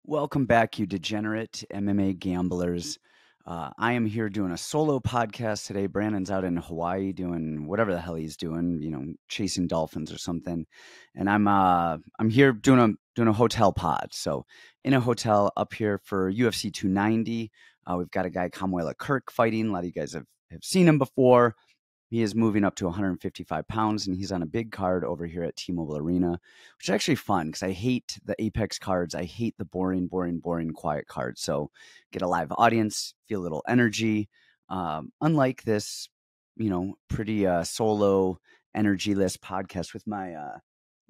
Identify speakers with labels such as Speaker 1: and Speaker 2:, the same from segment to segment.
Speaker 1: Welcome back, you degenerate MMA gamblers. I am here doing a solo podcast today. Brandon's out in Hawaii doing whatever the hell he's doing, chasing dolphins or something. And I'm here doing a hotel pod. So in a hotel up here for UFC 290, we've got a guy Kamuela Kirk fighting. A lot of you guys have seen him before. He is moving up to 155 pounds, and he's on a big card over here at T-Mobile Arena, which is actually fun because I hate the Apex cards. I hate the boring, quiet cards. So get a live audience, feel a little energy. Unlike this, pretty solo, energy-less podcast with my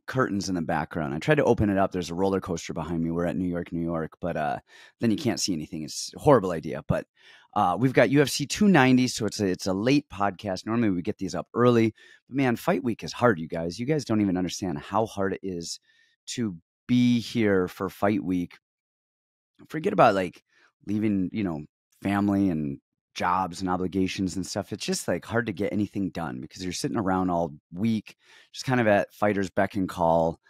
Speaker 1: curtains in the background. I tried to open it up. There's a roller coaster behind me. We're at New York, but then you can't see anything. It's a horrible idea. But we've got UFC 290, so it's a late podcast. Normally we get these up early, but man, fight week is hard, you guys. You guys don't even understand how hard it is to be here for fight week. Forget about like leaving, family and jobs and obligations and stuff. It's just like hard to get anything done because you're sitting around all week, just kind of at fighters' beck and call.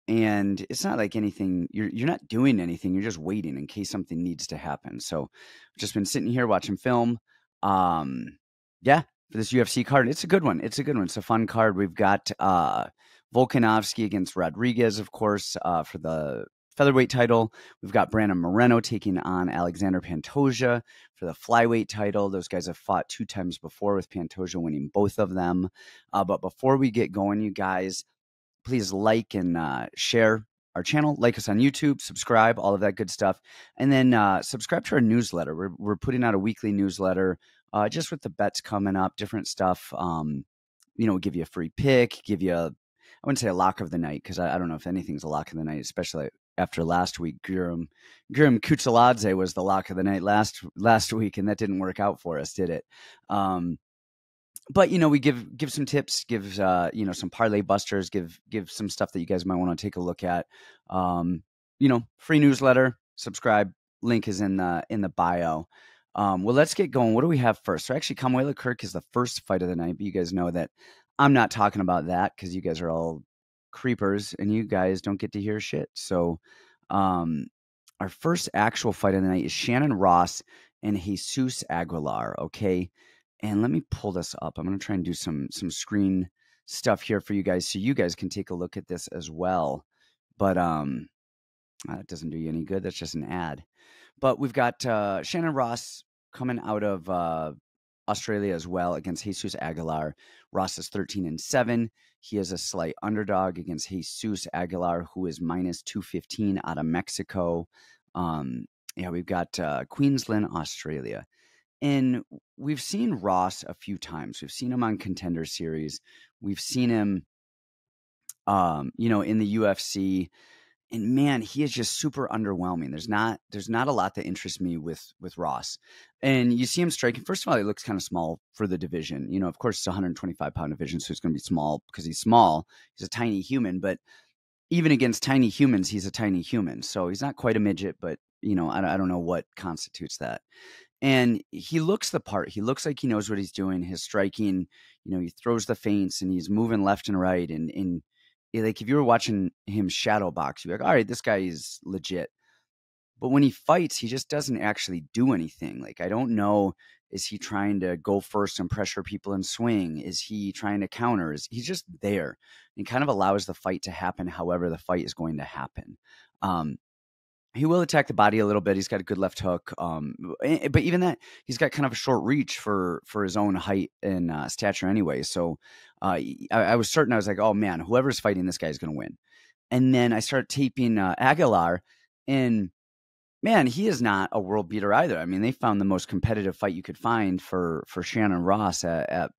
Speaker 1: And it's not like anything, you're not doing anything. You're just waiting in case something needs to happen. So I've just been sitting here watching film. Yeah, for this UFC card. It's a good one. It's a fun card. We've got Volkanovski against Rodriguez, of course, for the featherweight title. We've got Brandon Moreno taking on Alexander Pantoja for the flyweight title. Those guys have fought 2 times before, with Pantoja winning both of them. But before we get going, you guys, please like and share our channel, like us on YouTube, subscribe, all of that good stuff. And then subscribe to our newsletter. We're putting out a weekly newsletter just with the bets coming up, different stuff. Give you a free pick, give you I wouldn't say a lock of the night, because I don't know if anything's a lock of the night, especially after last week. Guram Kutsaladze was the lock of the night last week, and that didn't work out for us, did it? But we give some tips, give some parlay busters, give some stuff that you guys might want to take a look at. Free newsletter, subscribe, link is in the bio. Well, let's get going. What do we have first? So actually, Kamuela Kirk is the first fight of the night, but you guys know that I'm not talking about that because you guys are all creepers and you guys don't get to hear shit. So our first actual fight of the night is Shannon Ross and Jesus Aguilar, okay? And let me pull this up. I'm going to try and do some screen stuff here for you guys so you guys can take a look at this as well. But that doesn't do you any good. That's just an ad. But we've got Shannon Ross coming out of Australia as well against Jesus Aguilar. Ross is 13-7. He is a slight underdog against Jesus Aguilar, who is minus 215 out of Mexico. We've got Queensland, Australia. And we've seen Ross a few times. We've seen him on Contender Series. We've seen him, in the UFC. And man, he is just super underwhelming. There's not a lot that interests me with Ross. And you see him striking. First of all, he looks kind of small for the division. Of course, it's a 125-pound division, so he's going to be small because he's small. He's a tiny human, but even against tiny humans, he's a tiny human. So he's not quite a midget, but I don't know what constitutes that. And he looks the part. He looks like he knows what he's doing. His striking, he throws the feints and he's moving left and right. And like if you were watching him shadow box, you'd be like, all right, this guy is legit. But when he fights, he just doesn't actually do anything. Like, I don't know, is he trying to go first and pressure people and swing? Is he trying to counter? He's just there and kind of allows the fight to happen however the fight is going to happen. He will attack the body a little bit. He's got a good left hook. But even that, he's got kind of a short reach for his own height and stature anyway. So I was certain, I was like, oh man, whoever's fighting this guy is going to win. And then I started taping Aguilar, and man, he is not a world beater either. I mean, they found the most competitive fight you could find for Shannon Ross at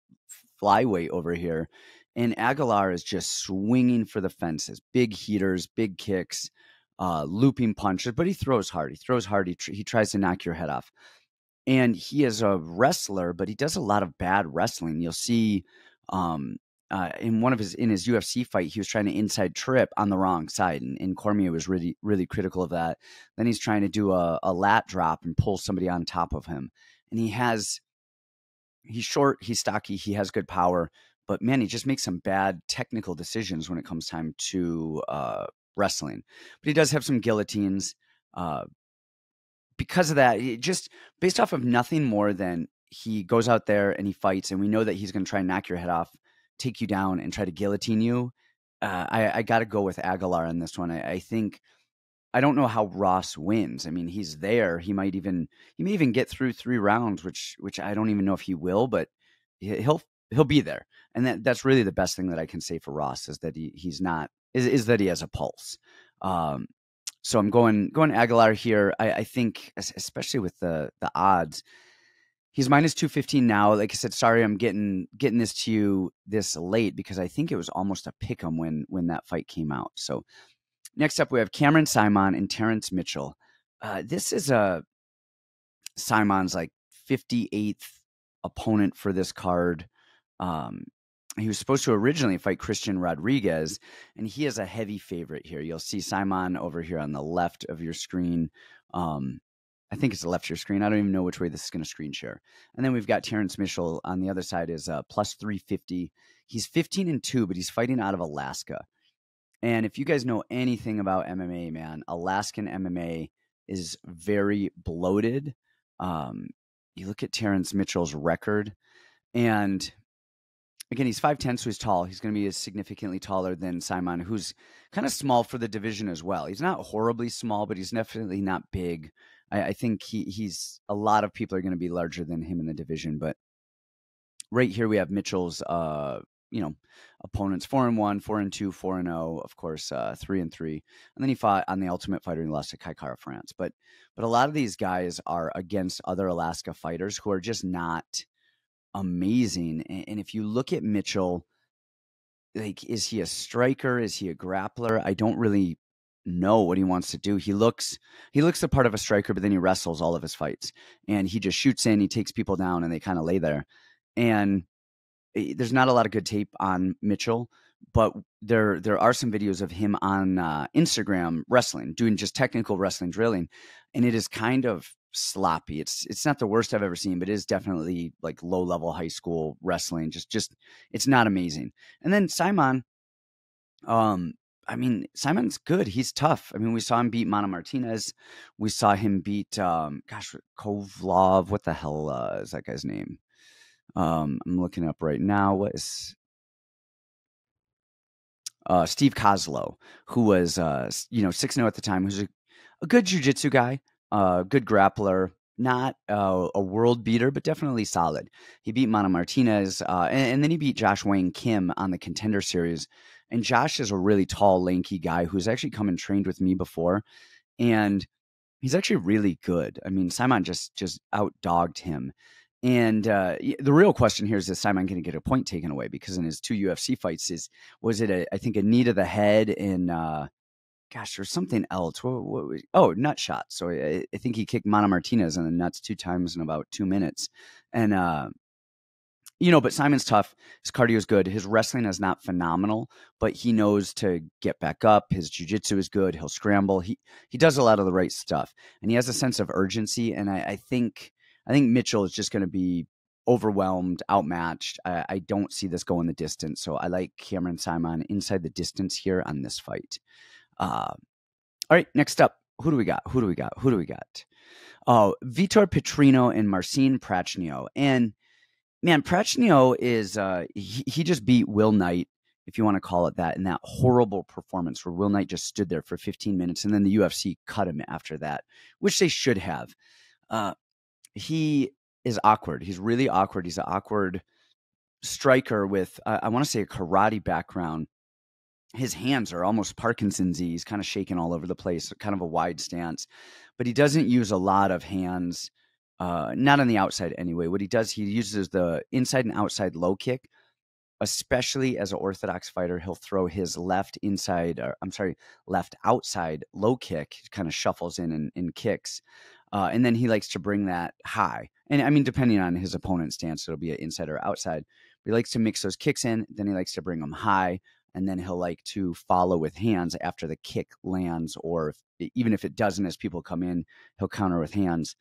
Speaker 1: flyweight over here. And Aguilar is just swinging for the fences, big heaters, big kicks, looping punches, but he throws hard. He tries to knock your head off. And he is a wrestler, but he does a lot of bad wrestling. You'll see in his UFC fight, he was trying to inside trip on the wrong side, and Cormier was really, really critical of that. Then he's trying to do a lat drop and pull somebody on top of him. And he's short, he's stocky, he has good power, but man, he just makes some bad technical decisions when it comes time to wrestling. But he does have some guillotines. Because of that, just based off of nothing more than he goes out there and he fights, and we know that he's going to try and knock your head off, take you down, and try to guillotine you. I got to go with Aguilar on this one. I think I don't know how Ross wins. I mean, he's there. He may even get through 3 rounds, which I don't even know if he will, but he'll be there. And that's really the best thing that I can say for Ross is that he's not is that he has a pulse. So I'm going Aguilar here. I think especially with the odds, he's minus 215 now. Like I said, sorry, I'm getting this to you this late because I think it was almost a pick 'em when that fight came out. So next up, we have Cameron Simon and Terrence Mitchell. This is Simon's like 58th opponent for this card. He was supposed to originally fight Christian Rodriguez, and he is a heavy favorite here. You'll see Simon over here on the left of your screen. I think it's the left of your screen. I don't even know which way this is going to screen share. And then we've got Terrence Mitchell on the other side is plus 350. He's 15-2, but he's fighting out of Alaska. And if you guys know anything about MMA, man, Alaskan MMA is very bloated. You look at Terrence Mitchell's record, and again, he's 5'10", so he's tall. He's going to be significantly taller than Simon, who's kind of small for the division as well. He's not horribly small, but he's definitely not big. I think he's a lot of people are going to be larger than him in the division. But right here we have Mitchell's, opponents 4-1, 4-2, 4-0, of course, 3-3, and then he fought on the Ultimate Fighter and lost to Kai Kara France. But a lot of these guys are against other Alaska fighters who are just not amazing. And if you look at Mitchell, like, is he a striker? Is he a grappler? I don't really know what he wants to do. He looks the part of a striker, but then he wrestles all of his fights, and he just shoots in, he takes people down, and they kind of lay there. And there's not a lot of good tape on Mitchell, but there are some videos of him on Instagram wrestling, doing just technical wrestling drilling, and it is kind of sloppy. It's not the worst I've ever seen, but it is definitely like low level high school wrestling. Just it's not amazing. And then Simon, Simon's good. He's tough. I mean, we saw him beat Mana Martinez. We saw him beat Kovlov. What the hell is that guy's name? I'm looking up right now. What is Steve Kozlow, who was 6-0 at the time, who's a good jiu-jitsu guy, good grappler, not a world beater, but definitely solid. He beat Mana Martinez, and then he beat Josh Wang Kim on the Contender Series. And Josh is a really tall, lanky guy who's actually come and trained with me before, and he's actually really good. I mean, Simon just out-dogged him. And the real question here is Simon going to get a point taken away? Because in his 2 UFC fights, was it I think a knee to the head and there's something else. Nut shot. So I think he kicked Mana Martinez in the nuts 2 times in about 2 minutes. And but Simon's tough. His cardio is good. His wrestling is not phenomenal, but he knows to get back up. His jiu-jitsu is good. He'll scramble. He does a lot of the right stuff, and he has a sense of urgency. And I think Mitchell is just going to be overwhelmed, outmatched. I don't see this going the distance, so I like Cameron Simon inside the distance here on this fight. All right, next up, who do we got? Oh, Vitor Petrino and Marcin Prachnio. And man, Prachnio is he just beat Will Knight, if you want to call it that, in that horrible performance where Will Knight just stood there for 15 minutes and then the UFC cut him after that, which they should have. He is awkward. He's really awkward. He's an awkward striker with, I want to say, a karate background. His hands are almost Parkinson's-y. He's kind of shaking all over the place, kind of a wide stance. But he doesn't use a lot of hands, not on the outside anyway. What he does, he uses the inside and outside low kick, especially as an orthodox fighter. He'll throw his left outside low kick, kind of shuffles in and kicks. And then he likes to bring that high. And I mean, depending on his opponent's stance, it'll be an inside or outside. But he likes to mix those kicks in. Then he likes to bring them high. And then he'll like to follow with hands after the kick lands, or even if it doesn't, as people come in, he'll counter with hands.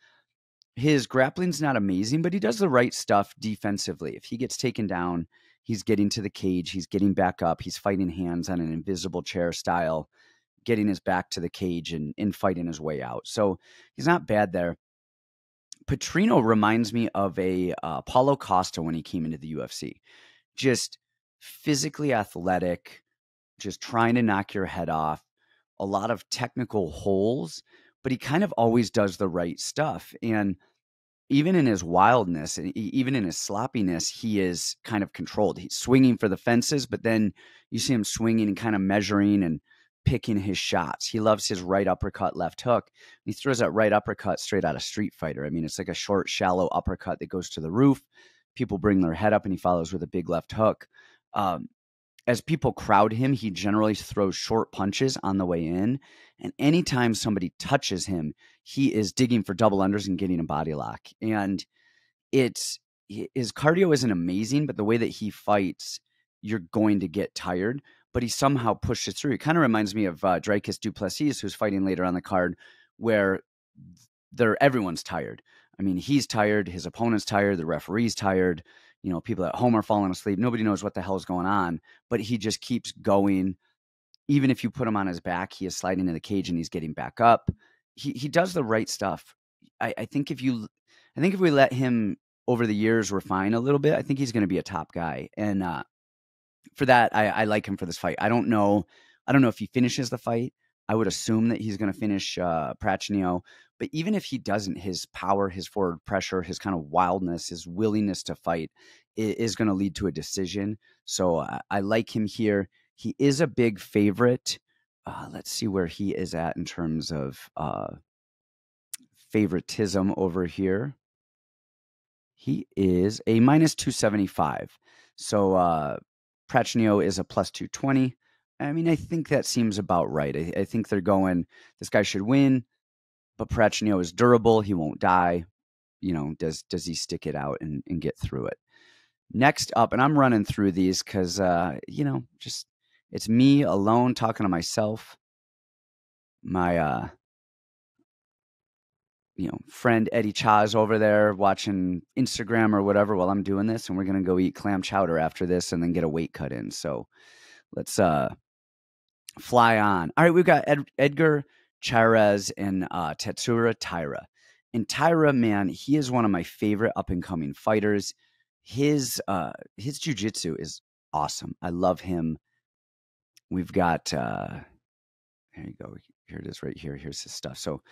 Speaker 1: His grappling's not amazing, but he does the right stuff defensively. If he gets taken down, he's getting to the cage, he's getting back up, he's fighting hands on an invisible chair style. getting his back to the cage and fighting his way out. So he's not bad there. Petrino reminds me of a Paulo Costa when he came into the UFC. Just physically athletic, just trying to knock your head off, a lot of technical holes, but he kind of always does the right stuff. And even in his wildness, and even in his sloppiness, he is kind of controlled. He's swinging for the fences, but then you see him swinging and kind of measuring and picking his shots. He loves his right uppercut, left hook. He throws that right uppercut straight out of Street Fighter. I mean, it's like a short, shallow uppercut that goes to the roof. People bring their head up, and he follows with a big left hook. As people crowd him, he generally throws short punches on the way in. And anytime somebody touches him, he is digging for double unders and getting a body lock. And his cardio isn't amazing, but the way that he fights, you're going to get tired. But he somehow pushes through. It kind of reminds me of Dricus du Plessis, who's fighting later on the card, where everyone's tired. I mean, he's tired, his opponent's tired, the referee's tired. You know, people at home are falling asleep. Nobody knows what the hell is going on, but he just keeps going. Even if you put him on his back, he is sliding in the cage and he's getting back up. He does the right stuff. I think if we let him over the years refine a little bit, I think he's going to be a top guy. And for that, I like him for this fight. I don't know if he finishes the fight. I would assume that he's going to finish Prachnio. But even if he doesn't, his power, his forward pressure, his kind of wildness, his willingness to fight is going to lead to a decision. So I like him here. He is a big favorite. Let's see where he is at in terms of favoritism over here. He is a minus 275. So Prachnio is a plus 220. I mean, I think that seems about right. I think they're going, this guy should win, but Prachnio is durable. He won't die. You know, does he stick it out and get through it? Next up, and I'm running through these because, just it's me alone talking to myself. My, friend Eddie Cha is over there watching Instagram or whatever while I'm doing this, and we're going to go eat clam chowder after this and then get a weight cut in. So let's fly on. All right, we've got Edgar Chairez and Tetsuro Taira. And Taira, man, he is one of my favorite up-and-coming fighters. His jiu-jitsu is awesome. I love him. We've got here you go. Here it is right here. Here's his stuff. So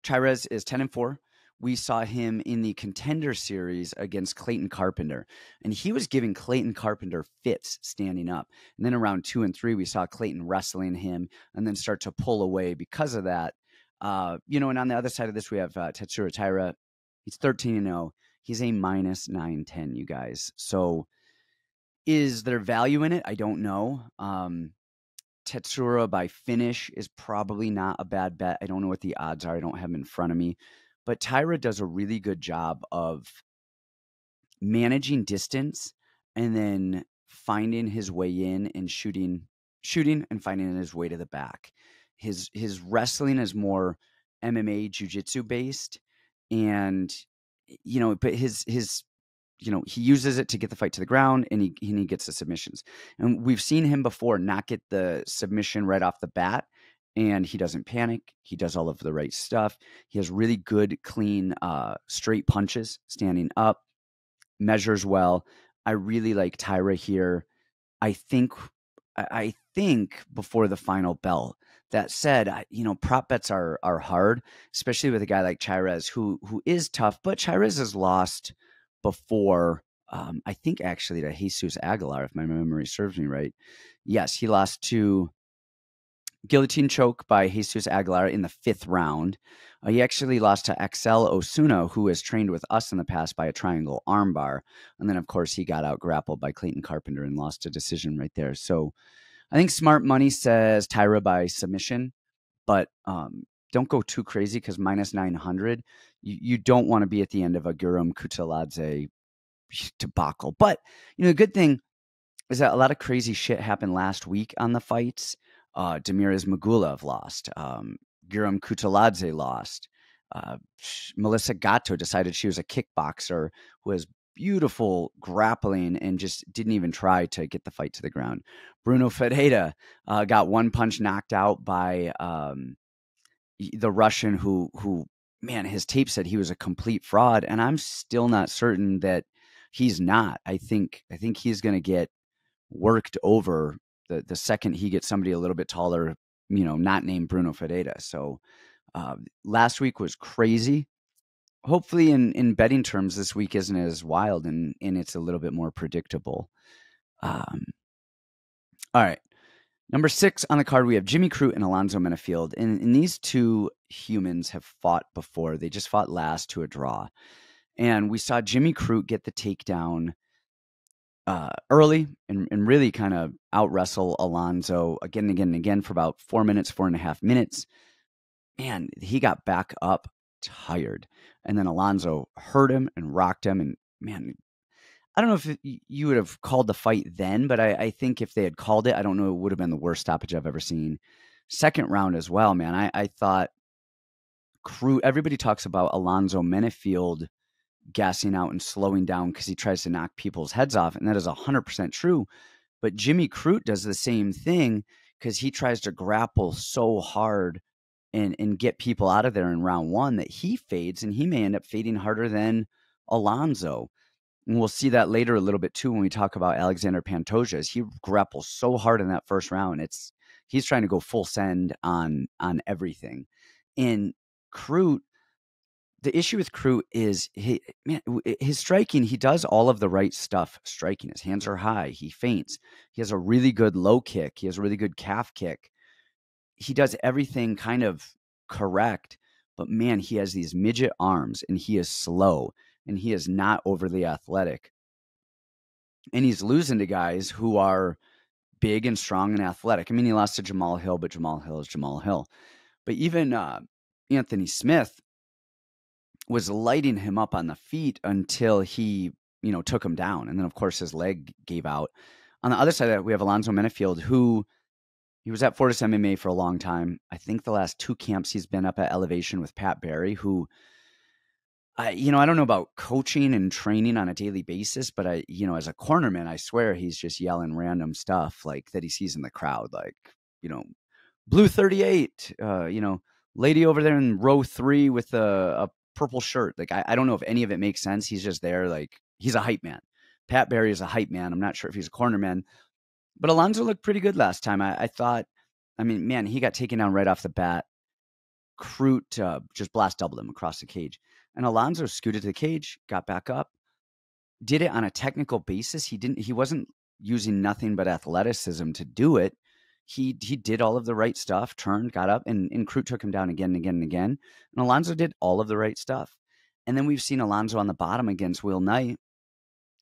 Speaker 1: Chairez is 10-4. We saw him in the Contender Series against Clayton Carpenter, and he was giving Clayton Carpenter fits standing up. And then around 2 and 3, we saw Clayton wrestling him and then start to pull away because of that. And on the other side of this, we have Tetsuro Taira. He's 13-0. He's a minus 910, you guys. So is there value in it? I don't know. Tetsuro by finish is probably not a bad bet. I don't know what the odds are. I don't have them in front of me. But Taira does a really good job of managing distance and then finding his way in and shooting and finding his way to the back. His wrestling is more MMA jiu-jitsu based, and but his he uses it to get the fight to the ground, and he gets the submissions. And we've seen him before not get the submission right off the bat, and he doesn't panic. He does all of the right stuff. He has really good, clean, straight punches standing up, measures well. I really like Taira here. I think before the final bell. That said, prop bets are hard, especially with a guy like Chairez, who is tough, but Chairez has lost before, I think actually to Jesus Aguilar, if my memory serves me right. Yes, he lost to guillotine choke by Jesus Aguilar in the 5th round. He actually lost to Axel Osuna, who has trained with us in the past, by a triangle armbar. And then, of course, he got out grappled by Clayton Carpenter and lost a decision right there. So I think smart money says Taira by submission, but don't go too crazy because minus 900, you don't want to be at the end of a Guram Kutaladze debacle. But, the good thing is that a lot of crazy shit happened last week on the fights. Demiraz Magulov lost. Guram Kutaladze lost. Melissa Gatto decided she was a kickboxer who has, beautiful grappling and just didn't even try to get the fight to the ground. Bruno Ferreira got one punch knocked out by the Russian who, man, his tape said he was a complete fraud, and I'm still not certain that he's not. I think he's going to get worked over the second he gets somebody a little bit taller, not named Bruno Ferreira. So last week was crazy. Hopefully in betting terms, this week isn't as wild and it's a little bit more predictable. All right. Number 6 on the card, we have Jimmy Crute and Alonzo Menafield. And these two humans have fought before. They just fought last to a draw. And we saw Jimmy Crute get the takedown early and really kind of out wrestle Alonzo again and again and again for about 4.5 minutes. Man, he got back up tired. And then Alonzo hurt him and rocked him. And man, I don't know if you would have called the fight then, but I think if they had called it, I don't know, it would have been the worst stoppage I've ever seen. Second round as well, man. I thought everybody talks about Alonzo Menafield gassing out and slowing down because he tries to knock people's heads off, and that is 100% true. But Jimmy Crute does the same thing because he tries to grapple so hard and get people out of there in round one that he fades, and he may end up fading harder than Alonzo. And we'll see that later a little bit too when we talk about Alexander Pantoja. He grapples so hard in that first round. He's trying to go full send on everything. And Crute, the issue with Crute is his striking. He does all of the right stuff striking. His hands are high. He feints. He has a really good low kick. He has a really good calf kick. He does everything kind of correct, but man, he has these midget arms and he is slow and he is not overly athletic. And he's losing to guys who are big and strong and athletic. I mean, he lost to Jamal Hill, but Jamal Hill is Jamal Hill. But even Anthony Smith was lighting him up on the feet until he, took him down. And then, of course, his leg gave out. On the other side of that, we have Alonzo Menafield, who he was at Fortis MMA for a long time. I think the last 2 camps he's been up at Elevation with Pat Barry, who, I don't know about coaching and training on a daily basis, but as a cornerman, I swear he's just yelling random stuff like that he sees in the crowd, like, blue 38, lady over there in row 3 with a purple shirt. Like, I don't know if any of it makes sense. He's just there. Like, he's a hype man. Pat Barry is a hype man. I'm not sure if he's a cornerman, but Alonzo looked pretty good last time. I thought, man, he got taken down right off the bat. Crute just blast doubled him across the cage. And Alonzo scooted to the cage, got back up, did it on a technical basis. He wasn't using nothing but athleticism to do it. He did all of the right stuff, turned, got up, and Crute took him down again and again and again. And Alonzo did all of the right stuff. And then we've seen Alonzo on the bottom against Will Knight,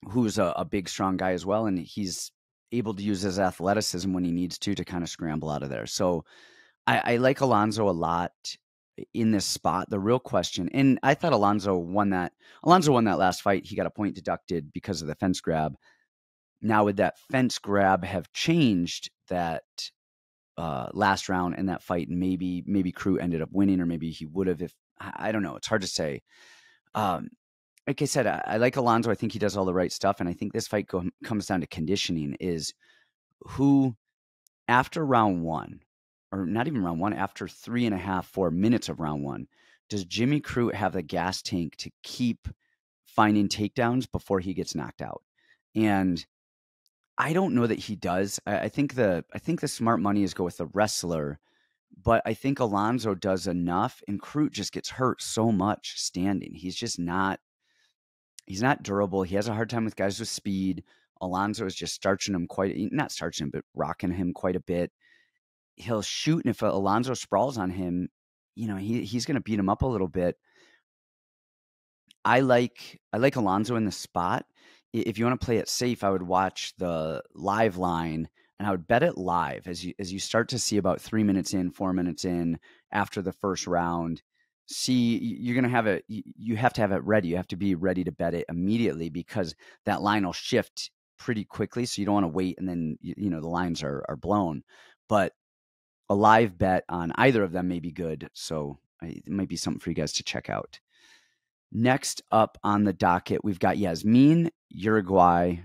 Speaker 1: who's a big, strong guy as well. And he's able to use his athleticism when he needs to kind of scramble out of there. So I like Alonzo a lot in this spot. The real question, and I thought Alonzo won that last fight. He got a point deducted because of the fence grab. Now, would that fence grab have changed that last round in that fight? And maybe Crute ended up winning, or maybe he would have. If I don't know, it's hard to say. Like I said, I like Alonzo. I think he does all the right stuff, and I think this fight comes down to conditioning. Is who after round 1, or not even round 1, after 3.5, 4 minutes of round 1, does Jimmy Crute have the gas tank to keep finding takedowns before he gets knocked out? And I don't know that he does. I think the smart money is go with the wrestler, but I think Alonzo does enough, and Crute just gets hurt so much standing. He's not durable. He has a hard time with guys with speed. Alonzo is just not starching him, but rocking him quite a bit. He'll shoot, and if Alonzo sprawls on him, he's going to beat him up a little bit. I like Alonzo in the spot. If you want to play it safe, I would watch the live line, and I would bet it live as you start to see about 3 minutes in, 4 minutes in after the first round. See, you're going to have it. You have to have it ready. You have to be ready to bet it immediately because that line will shift pretty quickly. So you don't want to wait and then the lines are blown. But a live bet on either of them may be good. So it might be something for you guys to check out. Next up on the docket, we've got Yasmin Jamiroquai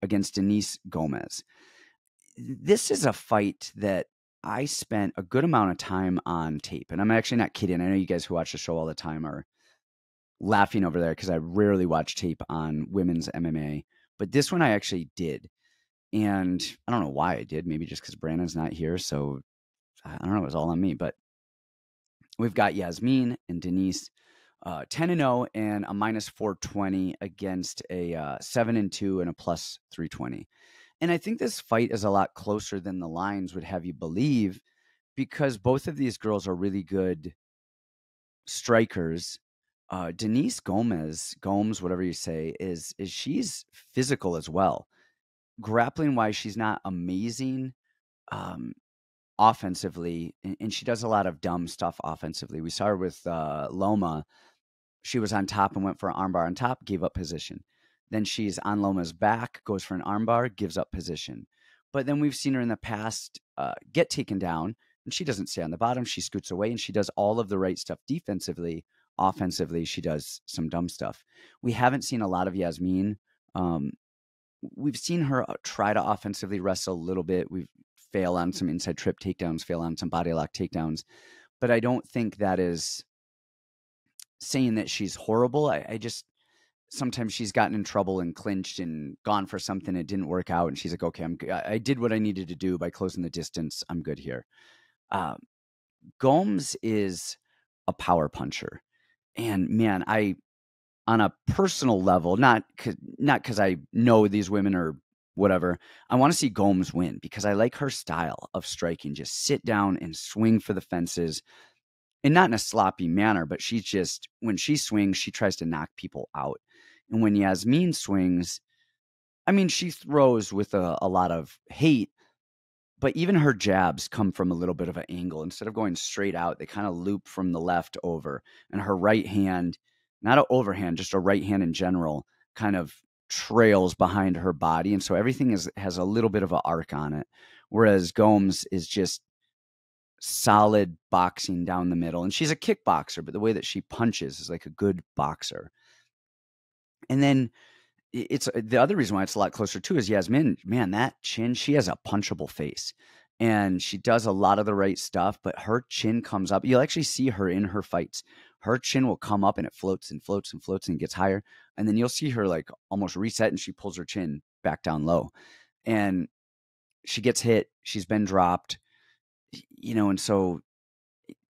Speaker 1: against Denise Gomez. This is a fight that I spent a good amount of time on tape, and I'm actually not kidding. I know you guys who watch the show all the time are laughing over there because I rarely watch tape on women's MMA, but this one I actually did. And I don't know why I did, maybe just because Brandon's not here. So I don't know, it was all on me. But we've got Yasmin and Denise 10-0 and a minus 420 against a 7-2 and a plus 320. And I think this fight is a lot closer than the lines would have you believe, because both of these girls are really good strikers. Denise Gomes, whatever you say, is she's physical as well. Grappling wise, she's not amazing offensively, and she does a lot of dumb stuff offensively. We saw her with Loma. She was on top and went for an armbar on top, gave up position. Then she's on Loma's back, goes for an armbar, gives up position. But then we've seen her in the past get taken down, and she doesn't stay on the bottom. She scoots away, and she does all of the right stuff defensively. Offensively, she does some dumb stuff. We haven't seen a lot of Yasmin. We've seen her try to offensively wrestle a little bit. We've fail on some inside trip takedowns, fail on some body lock takedowns. But I don't think that is saying that she's horrible. I just, sometimes she's gotten in trouble and clinched and gone for something. It didn't work out. And she's like, okay, I did what I needed to do by closing the distance. I'm good here. Gomes is a power puncher. And man, on a personal level, not because I know these women or whatever, I want to see Gomes win because I like her style of striking. Just sit down and swing for the fences, and not in a sloppy manner, but she's just, when she swings, she tries to knock people out. And when Yasmin swings, I mean, she throws with a lot of hate, but even her jabs come from a little bit of an angle. Instead of going straight out, they kind of loop from the left over. And her right hand, not an overhand, just a right hand in general, kind of trails behind her body. And so everything has a little bit of an arc on it. Whereas Gomes is just solid boxing down the middle. And she's a kickboxer, but the way that she punches is like a good boxer. And then it's the other reason why it's a lot closer too is Yasmin, man, that chin, she has a punchable face and she does a lot of the right stuff, but her chin comes up. You'll actually see her in her fights. Her chin will come up and it floats and floats and floats and gets higher. And then you'll see her like almost reset and she pulls her chin back down low and she gets hit. She's been dropped, and so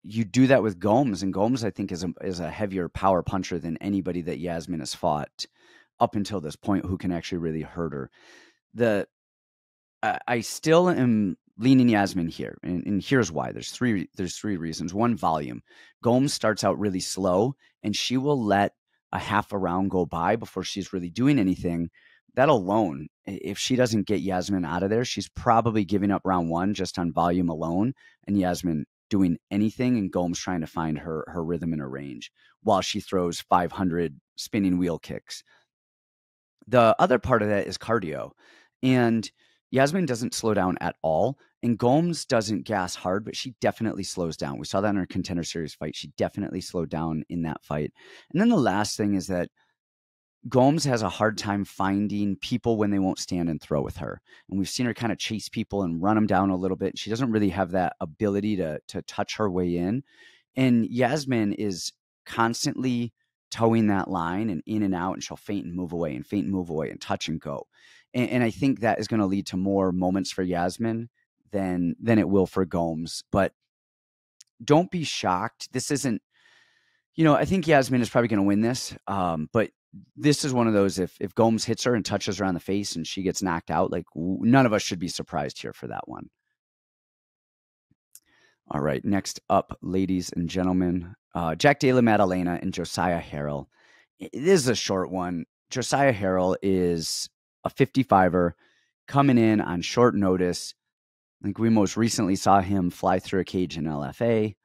Speaker 1: you do that with Gomes, and Gomes, I think, is a heavier power puncher than anybody that Yasmin has fought up until this point who can actually really hurt her. I still am leaning Yasmin here, and here's why. There's three reasons. One, volume. Gomes starts out really slow, and she will let a half a round go by before she's really doing anything. That alone, if she doesn't get Yasmin out of there, she's probably giving up round one just on volume alone, and Yasmin doing anything and Gomes trying to find her rhythm and her range while she throws 500 spinning wheel kicks. The other part of that is cardio, and Yasmin doesn't slow down at all, and Gomes doesn't gas hard, but she definitely slows down. We saw that in her Contender Series fight. She definitely slowed down in that fight. And then the last thing is that Gomes has a hard time finding people when they won't stand and throw with her. And we've seen her kind of chase people and run them down a little bit. She doesn't really have that ability to touch her way in. And Yasmin is constantly towing that line and in and out, and she'll feint and move away and touch and go. And I think that is going to lead to more moments for Yasmin than it will for Gomes. But don't be shocked. This isn't, I think Yasmin is probably going to win this. But this is one of those, if Gomes hits her and touches her on the face and she gets knocked out, like none of us should be surprised here for that one. All right, next up, ladies and gentlemen, Jack Della Maddalena and Josiah Harrell. This is a short one. Josiah Harrell is a 55er coming in on short notice. I think we most recently saw him fly through a cage in LFA.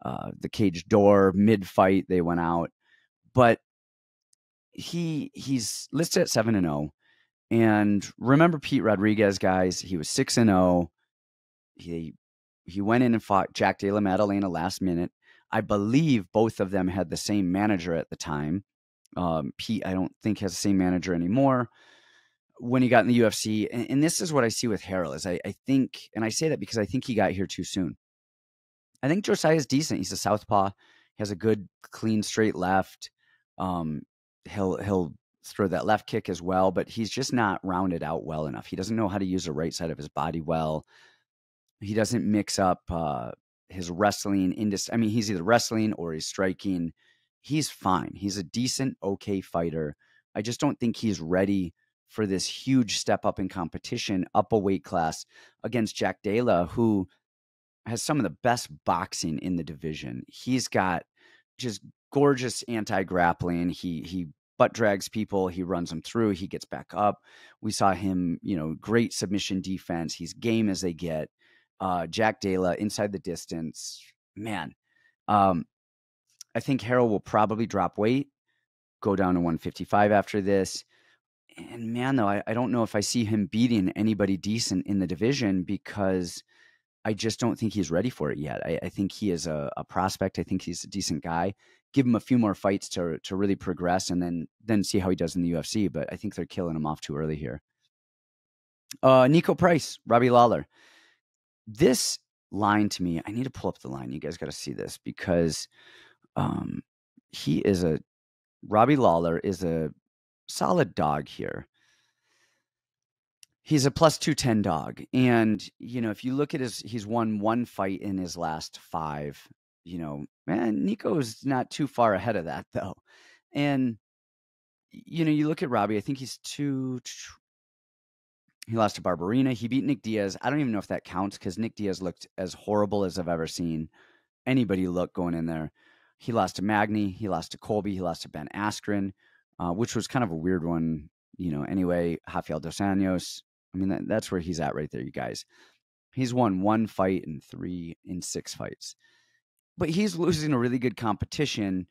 Speaker 1: The cage door, mid-fight, they went out. But he's listed at 7-0. And remember Pete Rodriguez, guys, he was 6-0. He went in and fought Jack Della Maddalena last minute. I believe both of them had the same manager at the time. Pete, I don't think has the same manager anymore when he got in the UFC. And this is what I see with Harrell is I think, and I say that because I think he got here too soon. I think Josiah is decent. He's a southpaw. He has a good, clean, straight left. Um, he'll throw that left kick as well, but he's just not rounded out well enough. He doesn't know how to use the right side of his body well. He doesn't mix up his wrestling into. I mean, he's either wrestling or he's striking. He's fine. He's a decent, okay fighter. I just don't think he's ready for this huge step up in competition, up a weight class against Jack Della, who has some of the best boxing in the division. He's got just gorgeous anti-grappling. He butt drags people. He runs them through. He gets back up. We saw him, great submission defense. He's game as they get. Jack Della inside the distance. Man, I think Harrell will probably drop weight, go down to 155 after this. And man, though, I don't know if I see him beating anybody decent in the division because I just don't think he's ready for it yet. I think he is a prospect. I think he's a decent guy. Give him a few more fights to really progress and then see how he does in the UFC. But I think they're killing him off too early here. Nico Price, Robbie Lawler. This line to me, I need to pull up the line. You guys got to see this because Robbie Lawler is a solid dog here. He's a plus 210 dog. And, if you look at he's won one fight in his last 5, man, Nico's not too far ahead of that though. And, you look at Robbie, I think he lost to Barberina. He beat Nick Diaz. I don't even know if that counts because Nick Diaz looked as horrible as I've ever seen anybody look going in there. He lost to Magny. He lost to Colby. He lost to Ben Askren, which was kind of a weird one, anyway. Rafael Dos Anjos. I mean, that's where he's at right there, you guys. He's won 1 fight in 6 fights. But he's losing a really good competition.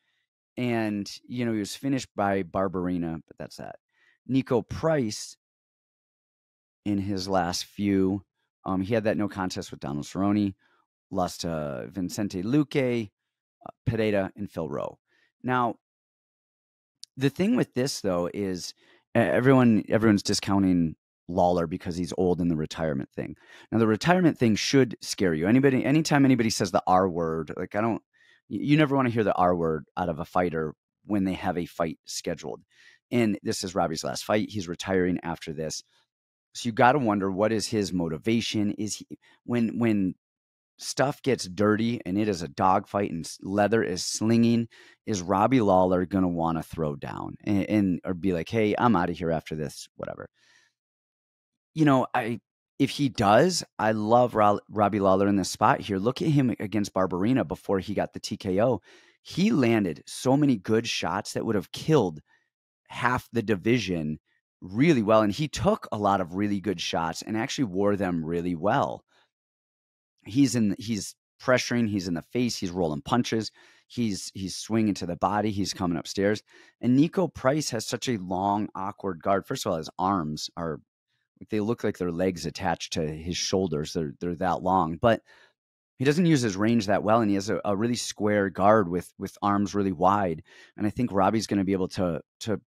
Speaker 1: And, he was finished by Barberina, but that's that. Nico Price, in his last few, he had that no contest with Donald Cerrone, lost to Vicente Luque, Pereira, and Phil Rowe. Now, the thing with this, though, is everyone's discounting Lawler because he's old in the retirement thing. Now, the retirement thing should scare you. Anytime anybody says the R word, like you never want to hear the R word out of a fighter when they have a fight scheduled. And this is Robbie's last fight. He's retiring after this. So you got to wonder, what is his motivation? Is he, when stuff gets dirty and it is a dogfight and leather is slinging, is Robbie Lawler going to want to throw down and or be like, hey, I'm out of here after this, whatever. If he does, I love Robbie Lawler in this spot here. Look at him against Barberina before he got the TKO. He landed so many good shots that would have killed half the division really well. And he took a lot of really good shots and actually wore them really well. He's pressuring, he's in the face, he's rolling punches, he's swinging to the body, he's coming upstairs. And Nico Price has such a long, awkward guard. First of all, his arms they look like their legs attached to his shoulders. They're that long, but he doesn't use his range that well. And he has a really square guard with arms really wide. And I think Robbie's going to be able to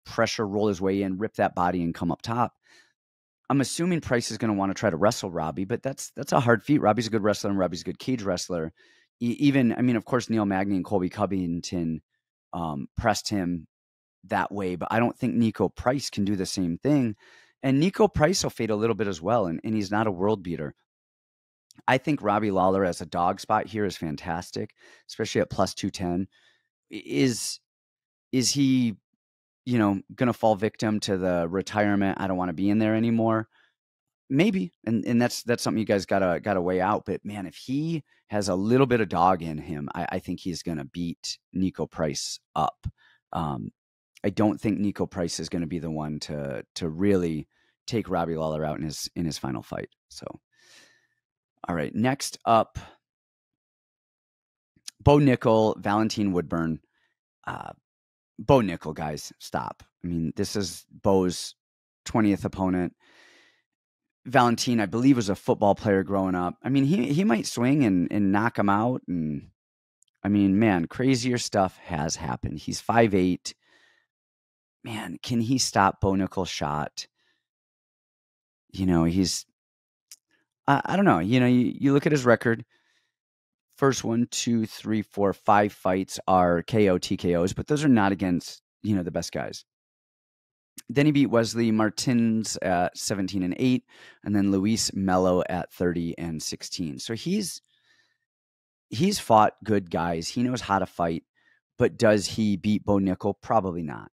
Speaker 1: pressure, roll his way in, rip that body and come up top. I'm assuming Price is going to want to try to wrestle Robbie, but that's a hard feat. Robbie's a good wrestler and Robbie's a good cage wrestler. Of course, Neil Magny and Colby Covington pressed him that way, but I don't think Nico Price can do the same thing. And Nico Price will fade a little bit as well, and he's not a world beater. I think Robbie Lawler as a dog spot here is fantastic, especially at plus 210. Is he, going to fall victim to the retirement? I don't want to be in there anymore. Maybe, and that's something you guys gotta weigh out. But man, if he has a little bit of dog in him, I think he's going to beat Nico Price up. I don't think Nico Price is going to be the one to really take Robbie Lawler out in his final fight. So, all right, next up, Bo Nickel, Valentin Woodburn. Bo Nickel, guys, stop. I mean, this is Bo's 20th opponent. Valentin, I believe, was a football player growing up. I mean, he might swing and knock him out and I mean, man, crazier stuff has happened. He's 5'8". Man, can he stop Bo Nickel's shot? He's I don't know. You look at his record. First one, two, three, four, five fights are KO TKOs, but those are not against the best guys. Then he beat Wesley Martins at 17-8, and then Luis Melo at 30-16. So he's fought good guys. He knows how to fight, but does he beat Bo Nickel? Probably not.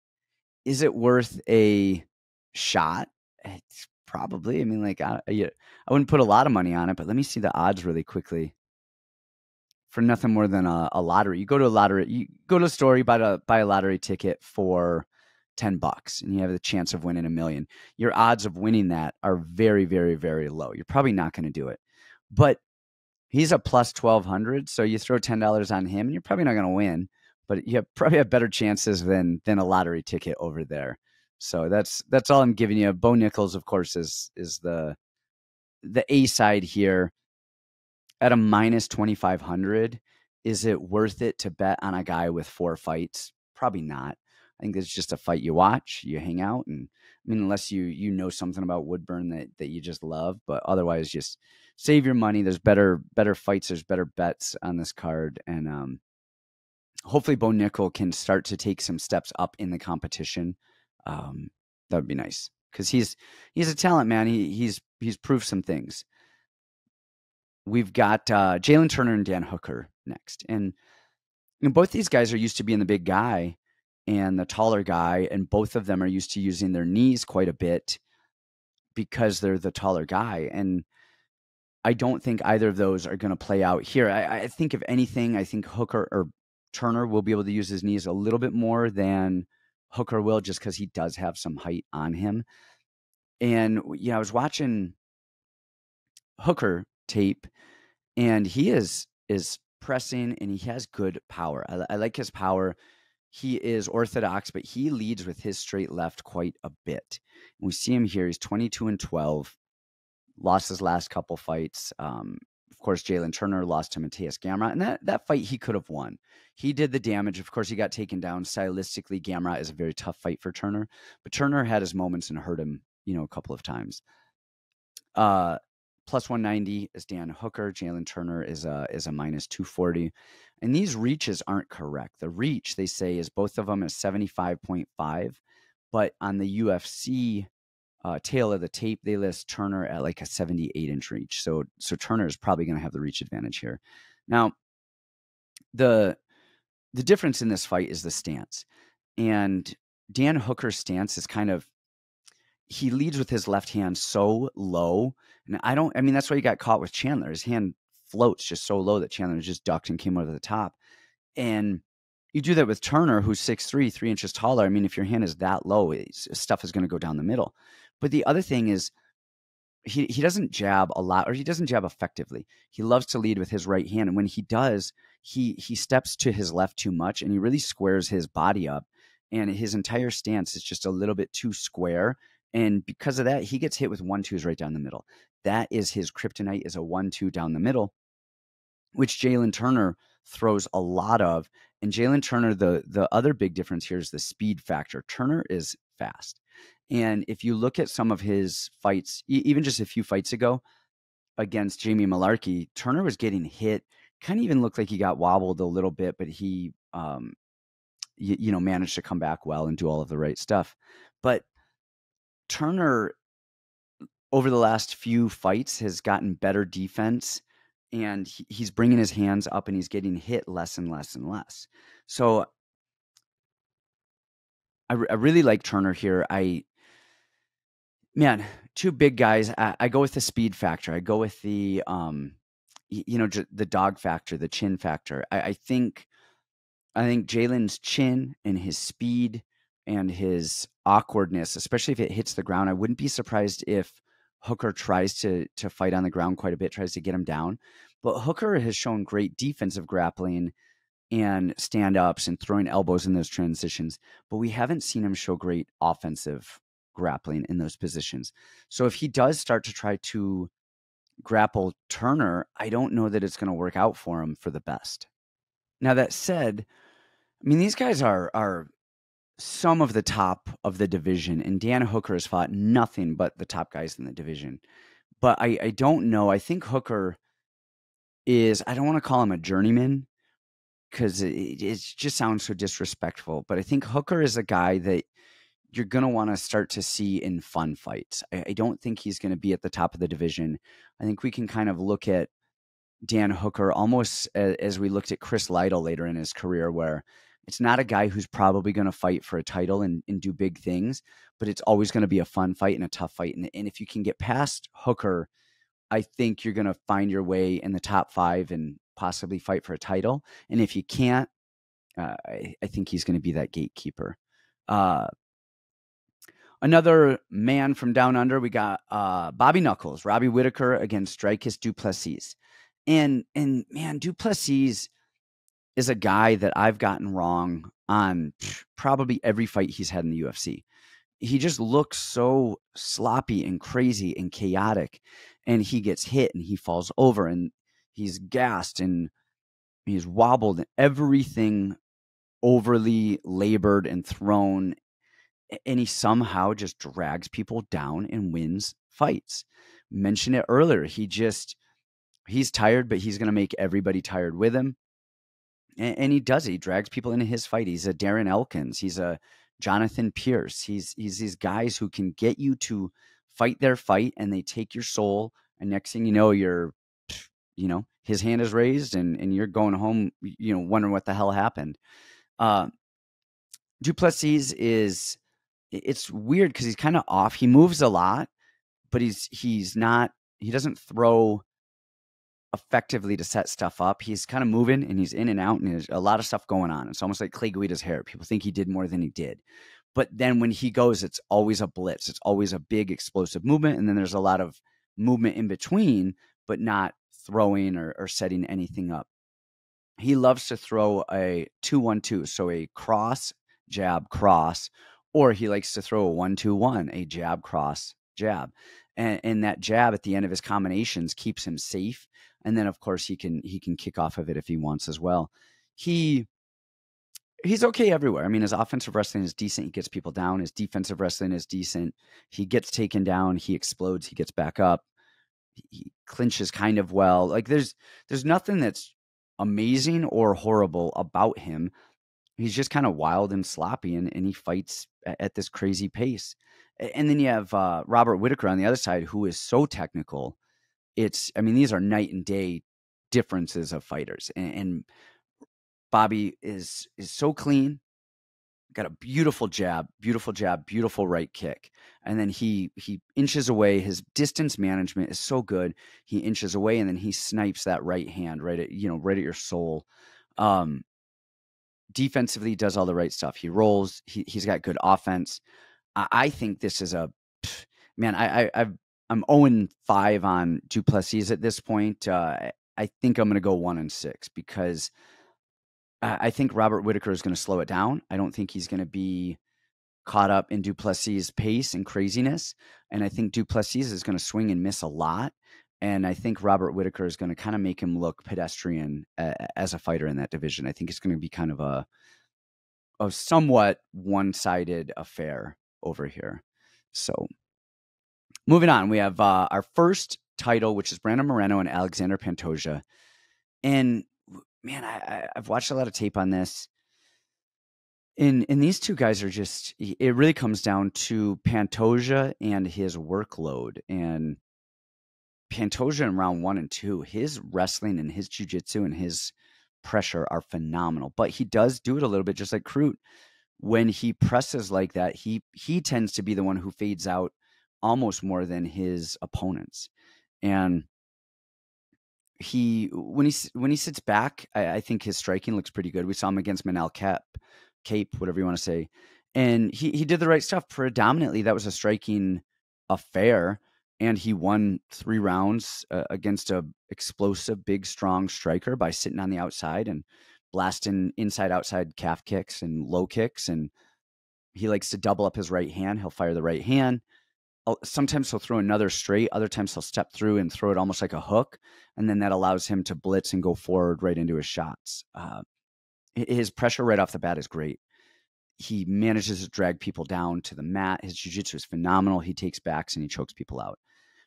Speaker 1: Is it worth a shot? It's probably. I mean, I wouldn't put a lot of money on it, but let me see the odds really quickly. For nothing more than a lottery. You go to a store, you buy a lottery ticket for $10 and you have the chance of winning $1 million. Your odds of winning that are very, very, very low. You're probably not going to do it. But he's a plus 1,200, so you throw $10 on him and you're probably not going to win, but you probably have better chances than a lottery ticket over there. So that's all I'm giving you. Bo Nichols, of course, is the A side here. At a minus 2,500, is it worth it to bet on a guy with 4 fights? Probably not. I think it's just a fight you watch, you hang out, and I mean, unless you know something about Woodburn that you just love, but otherwise, just save your money. There's better fights, there's better bets on this card, and hopefully, Bo Nickel can start to take some steps up in the competition. That would be nice because he's a talent, man. He's proved some things. We've got Jalen Turner and Dan Hooker next. And both these guys are used to being the big guy and the taller guy, and both of them are used to using their knees quite a bit because they're the taller guy. And I don't think either of those are going to play out here. I think, if anything, I think Hooker or Turner will be able to use his knees a little bit more than Hooker will, just because he does have some height on him. And I was watching Hooker tape, and he is pressing, and he has good power. I like his power. He is orthodox, but he leads with his straight left quite a bit. And we see him here. He's 22-12, lost his last couple fights. Of course, Jalen Turner lost to Mateus Gamrot, and that fight he could have won. He did the damage. Of course, he got taken down. Stylistically, Gamrot is a very tough fight for Turner, but Turner had his moments and hurt him, a couple of times. Plus 190 is Dan Hooker. Jalen Turner is a minus 240. And these reaches aren't correct. The reach, they say, is both of them at 75.5. But on the UFC tail of the tape, they list Turner at like a 78-inch reach. So Turner is probably going to have the reach advantage here. Now, the difference in this fight is the stance. And Dan Hooker's stance is he leads with his left hand so low. And that's why he got caught with Chandler. His hand floats just so low that Chandler just ducked and came over the top. And you do that with Turner, who's 6'3", 3 inches taller. I mean, if your hand is that low, stuff is going to go down the middle. But the other thing is, he doesn't jab a lot, or he doesn't jab effectively. He loves to lead with his right hand. And when he does, he steps to his left too much, and he really squares his body up. And his entire stance is just a little bit too square. And because of that, he gets hit with 1-2s right down the middle. That is his kryptonite, is a 1-2 down the middle, which Jalen Turner throws a lot of. And Jalen Turner, the other big difference here is the speed factor. Turner is fast. And if you look at some of his fights, even just a few fights ago against Jamie Malarkey, Turner was getting hit. Kind of even looked like he got wobbled a little bit, but he managed to come back well and do all of the right stuff. But Turner, over the last few fights, has gotten better defense, and he's bringing his hands up, and he's getting hit less and less and less. So I really like Turner here. Two big guys. I go with the speed factor. I go with the the dog factor, the chin factor. I think Jalen's chin and his speed and his awkwardness, especially if it hits the ground, I wouldn't be surprised if Hooker tries to fight on the ground quite a bit, tries to get him down. But Hooker has shown great defensive grappling and stand-ups and throwing elbows in those transitions, but we haven't seen him show great offensive grappling in those positions. So if he does start to try to grapple Turner, I don't know that it's going to work out for him for the best. Now that said, I mean, these guys are some of the top of the division, and Dan Hooker has fought nothing but the top guys in the division. But I don't know. I think Hooker is, I don't want to call him a journeyman because it just sounds so disrespectful. But I think Hooker is a guy that you're going to want to start to see in fun fights. I don't think he's going to be at the top of the division. I think we can kind of look at Dan Hooker almost as we looked at Chris Lytle later in his career, where it's not a guy who's probably going to fight for a title and do big things, but it's always going to be a fun fight and a tough fight. And if you can get past Hooker, I think you're going to find your way in the top 5 and possibly fight for a title. And if you can't, I think he's going to be that gatekeeper. Another man from down under, we got Bobby Knuckles, Robbie Whittaker against Dricus du Plessis. And man, du Plessis is a guy that I've gotten wrong on probably every fight he's had in the UFC. He just looks so sloppy and crazy and chaotic, and he gets hit and he falls over and he's gassed and he's wobbled and everything overly labored and thrown, and he somehow just drags people down and wins fights. Mentioned it earlier. He's tired, but he's going to make everybody tired with him. And he does. He drags people into his fight. He's a Darren Elkins. He's a Jonathan Pierce. He's these guys who can get you to fight their fight, and they take your soul. And next thing you know, his hand is raised, and you're going home, wondering what the hell happened. Du Plessis it's weird because he's kind of off. He moves a lot, but he doesn't throw effectively to set stuff up. He's kind of moving and he's in and out, and there's a lot of stuff going on. It's almost like Clay Guida's hair. People think he did more than he did. But then when he goes, it's always a blitz. It's always a big explosive movement. And then there's a lot of movement in between, but not throwing or setting anything up. He loves to throw a 2-1-2. So a cross, jab, cross, or he likes to throw a 1-2-1, a jab, cross, jab. And that jab at the end of his combinations keeps him safe. And then, of course, he can kick off of it if he wants as well. He's okay everywhere. I mean, his offensive wrestling is decent. He gets people down. His defensive wrestling is decent. He gets taken down. He explodes. He gets back up. He clinches kind of well. Like there's nothing that's amazing or horrible about him. He's just kind of wild and sloppy, and he fights at this crazy pace. And then you have Robert Whittaker on the other side, who is so technical. These are night and day differences of fighters. And Bobby is so clean, got a beautiful jab, beautiful right kick. And then he inches away. His distance management is so good. He inches away, and then he snipes that right hand right at your soul. Defensively, he does all the right stuff. He rolls. He's got good offense. I think this is I'm 0-5 on du Plessis at this point. I think I'm going to go 1-6 because I think Robert Whittaker is going to slow it down. I don't think he's going to be caught up in du Plessis' pace and craziness. And I think du Plessis is going to swing and miss a lot. And I think Robert Whittaker is going to kind of make him look pedestrian as a fighter in that division. I think it's going to be kind of a somewhat one-sided affair over here. So moving on, we have our first title, which is Brandon Moreno and Alexander Pantoja. And man, I've watched a lot of tape on this. And these two guys are just, it really comes down to Pantoja and his workload. And Pantoja in round 1 and 2, his wrestling and his jiu-jitsu and his pressure are phenomenal. But he does do it a little bit just like Crute. When he presses like that, he tends to be the one who fades out almost more than his opponents. And when he sits back, I think his striking looks pretty good. We saw him against Manel Cape, whatever you want to say. And he did the right stuff. Predominantly, that was a striking affair. And he won 3 rounds against a explosive, big, strong striker by sitting on the outside and blasting inside, outside calf kicks and low kicks. And he likes to double up his right hand. He'll fire the right hand. Sometimes he'll throw another straight. Other times he'll step through and throw it almost like a hook. And then that allows him to blitz and go forward right into his shots. His pressure right off the bat is great. He manages to drag people down to the mat. His jiu-jitsu is phenomenal. He takes backs and he chokes people out.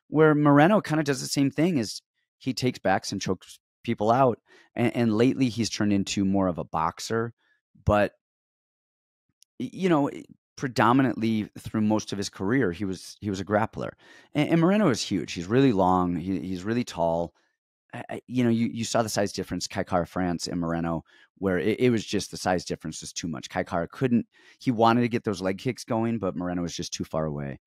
Speaker 1: Where Moreno kind of does the same thing, is he takes backs and chokes people out. And lately he's turned into more of a boxer, but you know, predominantly through most of his career, he was a grappler. And Moreno is huge. He's really long. He's really tall. You saw the size difference, Kai Kara France and Moreno, where it was just the size difference was too much. Kai Kara couldn't, he wanted to get those leg kicks going, but Moreno was just too far away.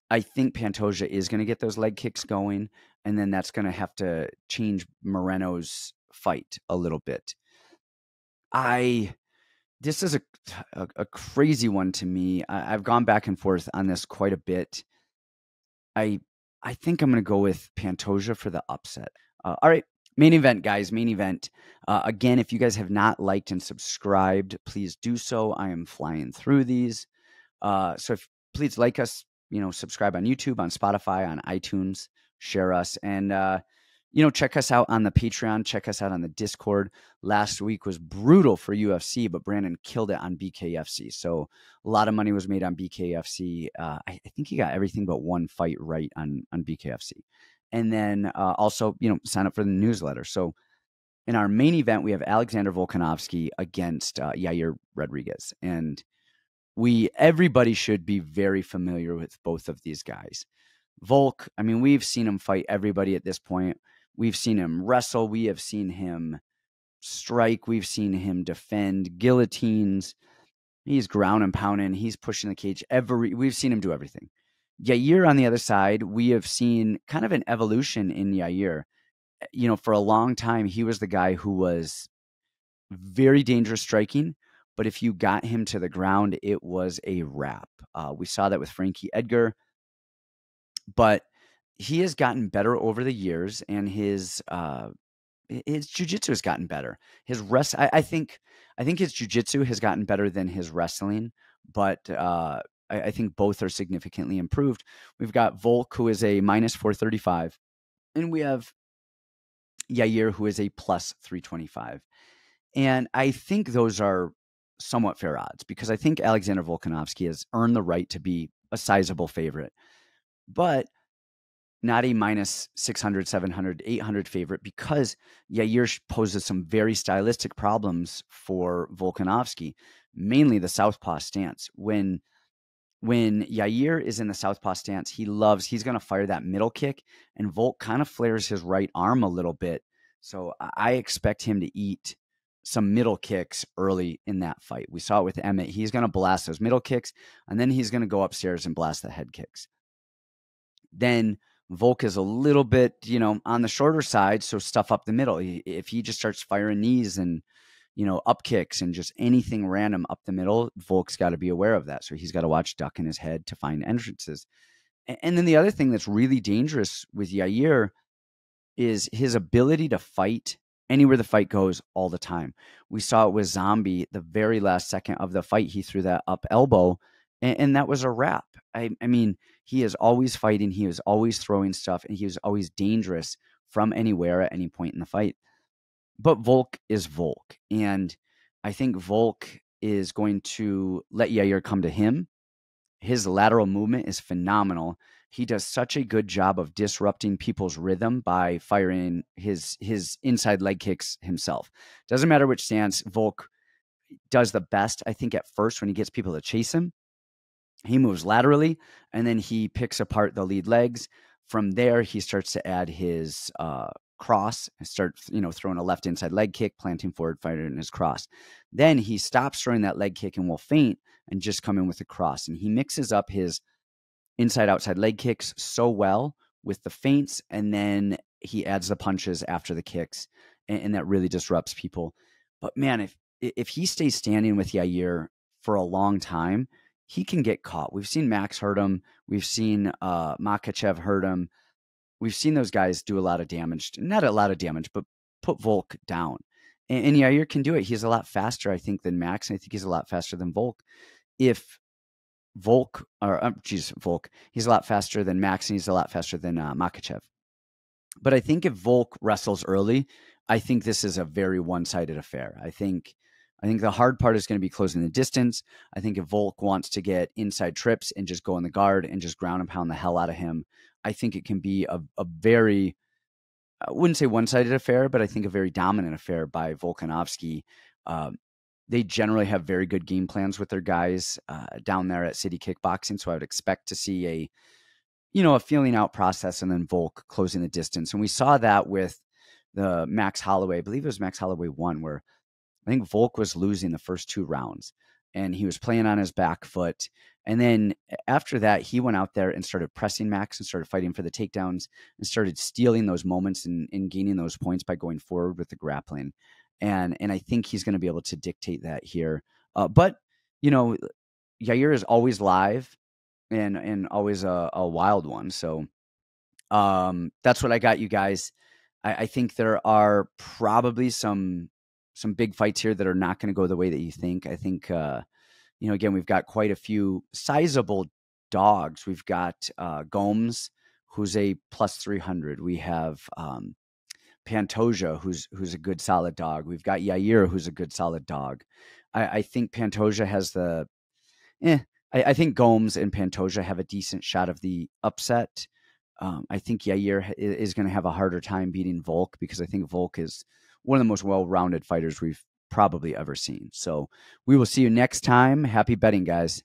Speaker 1: I think Pantoja is going to get those leg kicks going, and then that's going to have to change Moreno's fight a little bit. This is a crazy one to me. I've gone back and forth on this quite a bit. I think I'm going to go with Pantoja for the upset. All right, main event, guys. Main event. Again, if you guys have not liked and subscribed, please do so. I am flying through these. Please like us, subscribe on YouTube, on Spotify, on iTunes, share us, and check us out on the Patreon, check us out on the Discord. Last week was brutal for UFC, but Brandon killed it on BKFC. So a lot of money was made on BKFC. I think he got everything but one fight right on BKFC. And then also, sign up for the newsletter. So in our main event, we have Alexander Volkanovski against Yair Rodriguez. And everybody should be very familiar with both of these guys. Volk, I mean, we've seen him fight everybody at this point. We've seen him wrestle. We have seen him strike. We've seen him defend guillotines. He's ground and pounding. He's pushing the cage. We've seen him do everything. Yair on the other side, we have seen kind of an evolution in Yair. For a long time, he was the guy who was very dangerous striking, but if you got him to the ground, it was a wrap. We saw that with Frankie Edgar, but he has gotten better over the years, and his jiu-jitsu has gotten better. I think his jiu-jitsu has gotten better than his wrestling, but I think both are significantly improved. We've got Volk, who is a minus 435, and we have Yair, who is a plus 325. And I think those are somewhat fair odds, because I think Alexander Volkanovski has earned the right to be a sizable favorite, but not a minus 600, 700, 800 favorite, because Yair poses some very stylistic problems for Volkanovski, mainly the southpaw stance. When Yair is in the southpaw stance, he's going to fire that middle kick, and Volk kind of flares his right arm a little bit. So I expect him to eat some middle kicks early in that fight. We saw it with Emmett. He's going to blast those middle kicks, and then he's going to go upstairs and blast the head kicks. Then Volk is a little bit, on the shorter side, so stuff up the middle. If he just starts firing knees and, up kicks and just anything random up the middle, Volk's got to be aware of that. So he's got to watch duck in his head to find entrances. And then the other thing that's really dangerous with Yair is his ability to fight anywhere the fight goes all the time. We saw it with Zombie. The very last second of the fight, he threw that up elbow, and that was a wrap. I mean, he is always fighting. He is always throwing stuff, and he is always dangerous from anywhere at any point in the fight. But Volk is Volk, and I think Volk is going to let Yair come to him. His lateral movement is phenomenal. He does such a good job of disrupting people's rhythm by firing his inside leg kicks himself. Doesn't matter which stance, Volk does the best, I think, at first when he gets people to chase him. He moves laterally, and then he picks apart the lead legs. From there, he starts to add his cross and start, throwing a left inside leg kick, planting forward, firing his cross. Then he stops throwing that leg kick and will feint and just come in with a cross. And he mixes up his inside outside leg kicks so well with the feints, and then he adds the punches after the kicks, and that really disrupts people. But man, if he stays standing with Yair for a long time, he can get caught. We've seen Max hurt him. We've seen Makhachev hurt him. We've seen those guys do a lot of damage. Not a lot of damage, but put Volk down. And Yair can do it. He's a lot faster, I think, than Max. And I think he's a lot faster than Volk. If Volk, he's a lot faster than Max, and he's a lot faster than Makhachev. But I think if Volk wrestles early, I think this is a very one-sided affair. I think the hard part is going to be closing the distance. I think if Volk wants to get inside trips and just go in the guard and just ground and pound the hell out of him, I think it can be a very, I wouldn't say one-sided affair, but I think a very dominant affair by Volkanovski. They generally have very good game plans with their guys down there at City Kickboxing, so I would expect to see a feeling out process and then Volk closing the distance. And we saw that with the Max Holloway, I believe it was Max Holloway 1, where I think Volk was losing the first 2 rounds and he was playing on his back foot. And then after that, he went out there and started pressing Max and started fighting for the takedowns and started stealing those moments and gaining those points by going forward with the grappling. And I think he's going to be able to dictate that here. But, Yair is always live and always a wild one. So that's what I got, you guys. I think there are probably some big fights here that are not going to go the way that you think. I think, again, we've got quite a few sizable dogs. We've got Gomes, who's a plus 300. We have Pantoja, who's a good solid dog. We've got Yair, who's a good solid dog. I think Pantoja has the I think Gomes and Pantoja have a decent shot of the upset. I think Yair is going to have a harder time beating Volk because I think Volk is one of the most well-rounded fighters we've probably ever seen. So we will see you next time. Happy betting, guys.